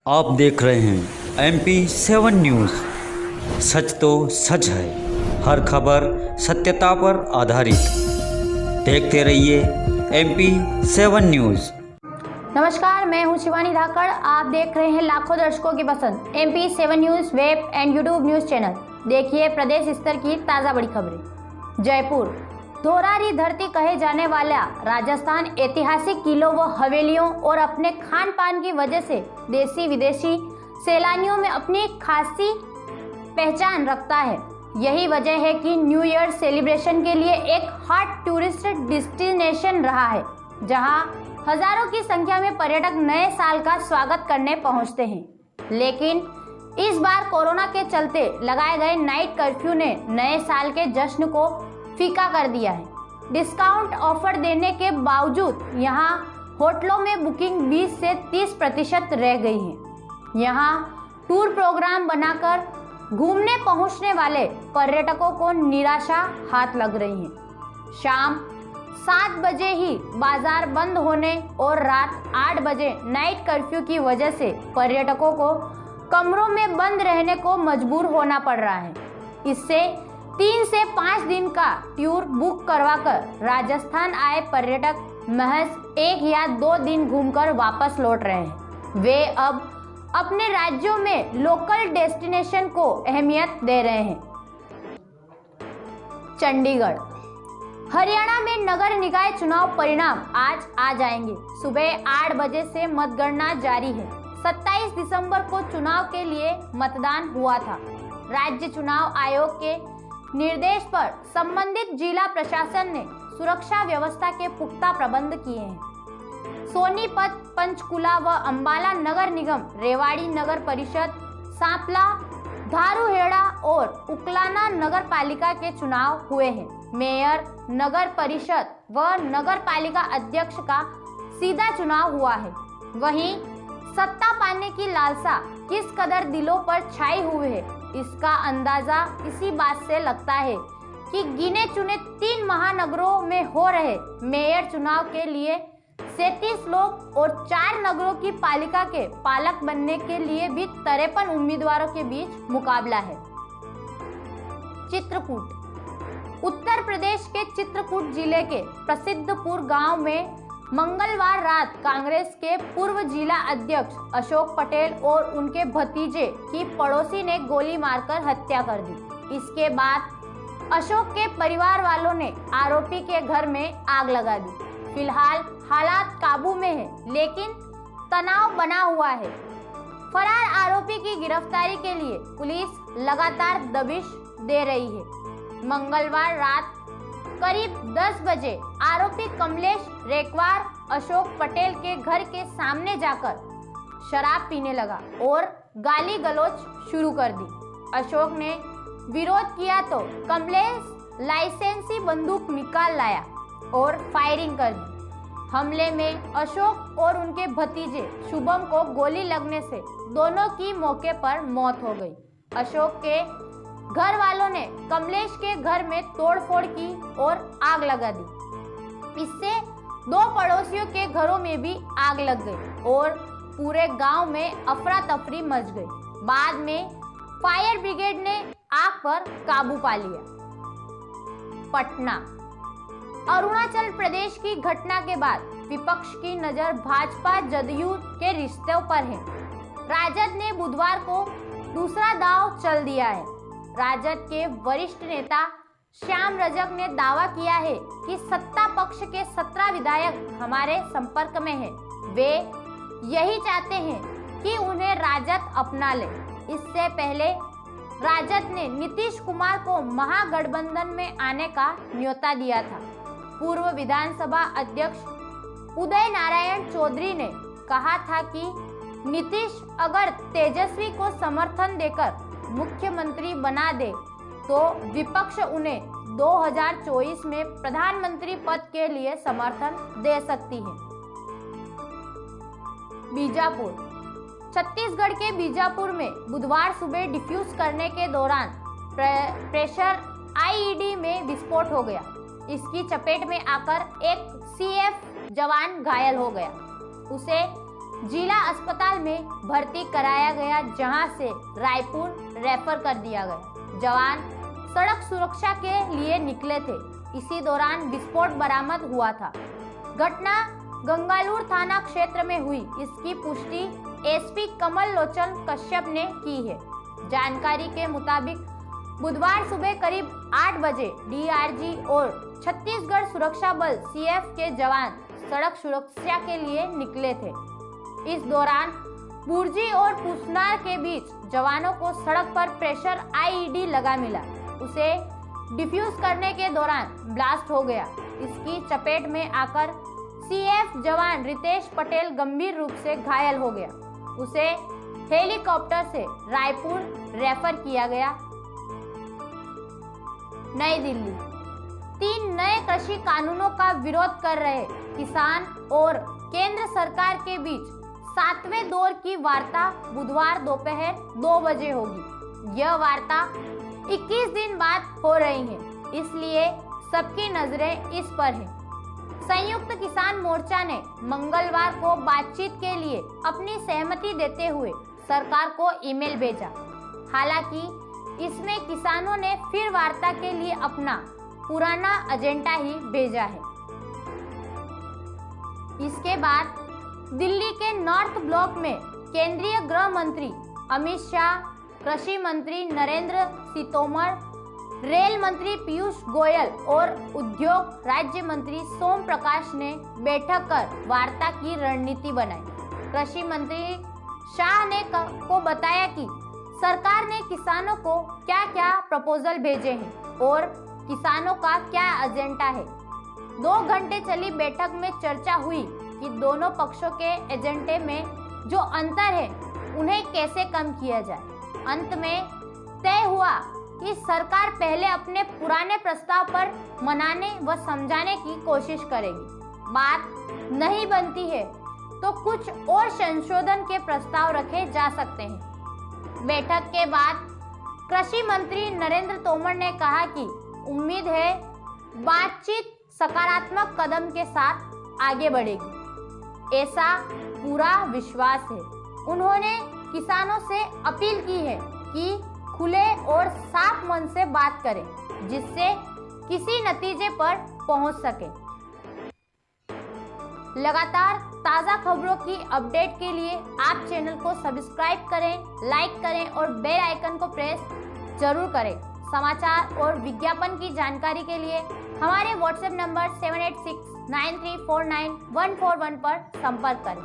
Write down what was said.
आप देख रहे हैं MP7 न्यूज़। सच तो सच है, हर खबर सत्यता पर आधारित। देखते रहिए MP7 न्यूज़। नमस्कार, मैं हूं शिवानी धाकड़। आप देख रहे हैं लाखों दर्शकों की पसंद MP7 news web and YouTube news channel. देखिए प्रदेश स्तर की ताज़ा बड़ी खबरें। जयपुर धोरारी धरती कहे जाने वाला राजस्थान ऐतिहासिक किलों व हवेलियों और अपने खान पान की वजह से देशी विदेशी सैलानियों में अपनी खासी पहचान रखता है। यही वजह है कि न्यू ईयर सेलिब्रेशन के लिए एक हॉट टूरिस्ट डेस्टिनेशन रहा है, जहां हजारों की संख्या में पर्यटक नए साल का स्वागत करने पहुंचते हैं। लेकिन इस बार कोरोना के चलते लगाए गए नाइट कर्फ्यू ने नए साल के जश्न को फीका कर दिया है। डिस्काउंट ऑफर देने के बावजूद यहां होटलों में बुकिंग 20 से 30% रह गई है। यहां टूर प्रोग्राम बनाकर घूमने पहुंचने वाले पर्यटकों को निराशा हाथ लग रही है। शाम 7 बजे ही बाजार बंद होने और रात 8 बजे नाइट कर्फ्यू की वजह से पर्यटकों को कमरों में बंद रहने को मजबूर होना पड़ रहा है। इससे 3 से 5 दिन का टूर बुक करवाकर राजस्थान आए पर्यटक महज 1 या 2 दिन घूमकर वापस लौट रहे हैं। वे अब अपने राज्यों में लोकल डेस्टिनेशन को अहमियत दे रहे हैं। चंडीगढ़ हरियाणा में नगर निकाय चुनाव परिणाम आज आ जाएंगे। सुबह 8 बजे से मतगणना जारी है। 27 दिसंबर को चुनाव के लिए मतदान हुआ था। राज्य चुनाव आयोग के निर्देश पर संबंधित जिला प्रशासन ने सुरक्षा व्यवस्था के पुख्ता प्रबंध किए हैं। सोनीपत, पंचकुला व अंबाला नगर निगम, रेवाड़ी नगर परिषद, सांपला, धारूहेड़ा और उकलाना नगर पालिका के चुनाव हुए हैं। मेयर, नगर परिषद व नगर पालिका अध्यक्ष का सीधा चुनाव हुआ है। वहीं सत्ता पाने की लालसा किस कदर दिलों पर छाई हुई है, इसका अंदाजा इसी बात से लगता है कि गिने चुने 3 महानगरों में हो रहे मेयर चुनाव के लिए 37 लोग और 4 नगरों की पालिका के पालक बनने के लिए भी 53 उम्मीदवारों के बीच मुकाबला है। चित्रकूट उत्तर प्रदेश के चित्रकूट जिले के प्रसिद्धपुर गांव में मंगलवार रात कांग्रेस के पूर्व जिला अध्यक्ष अशोक पटेल और उनके भतीजे की पड़ोसी ने गोली मारकर हत्या कर दी। इसके बाद अशोक के परिवार वालों ने आरोपी के घर में आग लगा दी। फिलहाल हालात काबू में है, लेकिन तनाव बना हुआ है। फरार आरोपी की गिरफ्तारी के लिए पुलिस लगातार दबिश दे रही है। मंगलवार रात करीब 10 बजे आरोपी कमलेश रेकवार अशोक पटेल के घर के सामने जाकर शराब पीने लगा और गाली गलौज शुरू कर दी। अशोक ने विरोध किया तो कमलेश लाइसेंसी बंदूक निकाल लाया और फायरिंग कर दी। हमले में अशोक और उनके भतीजे शुभम को गोली लगने से दोनों की मौके पर मौत हो गई। अशोक के घर वालों ने कमलेश के घर में तोड़फोड़ की और आग लगा दी। इससे 2 पड़ोसियों के घरों में भी आग लग गई और पूरे गांव में अफरा तफरी मच गई। बाद में फायर ब्रिगेड ने आग पर काबू पा लिया। पटना अरुणाचल प्रदेश की घटना के बाद विपक्ष की नजर भाजपा जदयू के रिश्तों पर है। राजद ने बुधवार को दूसरा दांव चल दिया है। राजद के वरिष्ठ नेता श्याम रजक ने दावा किया है कि सत्ता पक्ष के 17 विधायक हमारे संपर्क में हैं। वे यही चाहते हैं कि उन्हें राजद अपना ले। इससे पहले राजद ने नीतीश कुमार को महागठबंधन में आने का न्योता दिया था। पूर्व विधानसभा अध्यक्ष उदय नारायण चौधरी ने कहा था कि नीतीश अगर तेजस्वी को समर्थन देकर मुख्यमंत्री बना दे तो विपक्ष उन्हें 2024 में प्रधानमंत्री पद के लिए समर्थन दे सकती है। बीजापुर छत्तीसगढ़ के बीजापुर में बुधवार सुबह डिफ्यूज करने के दौरान प्रेशर आईईडी में विस्फोट हो गया। इसकी चपेट में आकर एक सीएफ जवान घायल हो गया। उसे जिला अस्पताल में भर्ती कराया गया, जहां से रायपुर रेफर कर दिया गया। जवान सड़क सुरक्षा के लिए निकले थे। इसी दौरान विस्फोट बरामद हुआ था। घटना गंगालूर थाना क्षेत्र में हुई। इसकी पुष्टि एसपी कमल लोचन कश्यप ने की है। जानकारी के मुताबिक बुधवार सुबह करीब 8 बजे डीआरजी और छत्तीसगढ़ सुरक्षा बल सीएफ के जवान सड़क सुरक्षा के लिए निकले थे। इस दौरान बुर्जी और पुसनार के बीच जवानों को सड़क पर प्रेशर आईईडी लगा मिला। उसे डिफ्यूज करने के दौरान ब्लास्ट हो गया। इसकी चपेट में आकर सीएफ जवान रितेश पटेल गंभीर रूप से घायल हो गया। उसे हेलीकॉप्टर से रायपुर रेफर किया गया। नई दिल्ली। 3 नए कृषि कानूनों का विरोध कर रहे किसान और केंद्र सरकार के बीच 7वें दौर की वार्ता बुधवार दोपहर 2 बजे होगी। यह वार्ता 21 दिन बाद हो रही है, इसलिए सबकी नजरें इस पर हैं। संयुक्त किसान मोर्चा ने मंगलवार को बातचीत के लिए अपनी सहमति देते हुए सरकार को ईमेल भेजा। हालांकि इसमें किसानों ने फिर वार्ता के लिए अपना पुराना एजेंडा ही भेजा है। इसके बाद दिल्ली के नॉर्थ ब्लॉक में केंद्रीय गृह मंत्री अमित शाह, कृषि मंत्री नरेंद्र सिंह तोमर, रेल मंत्री पीयूष गोयल और उद्योग राज्य मंत्री सोम प्रकाश ने बैठक कर वार्ता की रणनीति बनाई। कृषि मंत्री शाह ने को बताया कि सरकार ने किसानों को क्या क्या प्रपोजल भेजे हैं और किसानों का क्या एजेंडा है। 2 घंटे चली बैठक में चर्चा हुई कि दोनों पक्षों के एजेंडे में जो अंतर है उन्हें कैसे कम किया जाए। अंत में तय हुआ कि सरकार पहले अपने पुराने प्रस्ताव पर मनाने व समझाने की कोशिश करेगी। बात नहीं बनती है तो कुछ और संशोधन के प्रस्ताव रखे जा सकते हैं। बैठक के बाद कृषि मंत्री नरेंद्र तोमर ने कहा कि उम्मीद है बातचीत सकारात्मक कदम के साथ आगे बढ़ेगी। ऐसा पूरा विश्वास है। उन्होंने किसानों से अपील की है कि खुले और साफ मन से बात करें, जिससे किसी नतीजे पर पहुंच सके। लगातार ताज़ा खबरों की अपडेट के लिए आप चैनल को सब्सक्राइब करें, लाइक करें और बेल आइकन को प्रेस जरूर करें। समाचार और विज्ञापन की जानकारी के लिए हमारे व्हाट्सएप नंबर 7869349141 पर संपर्क करें।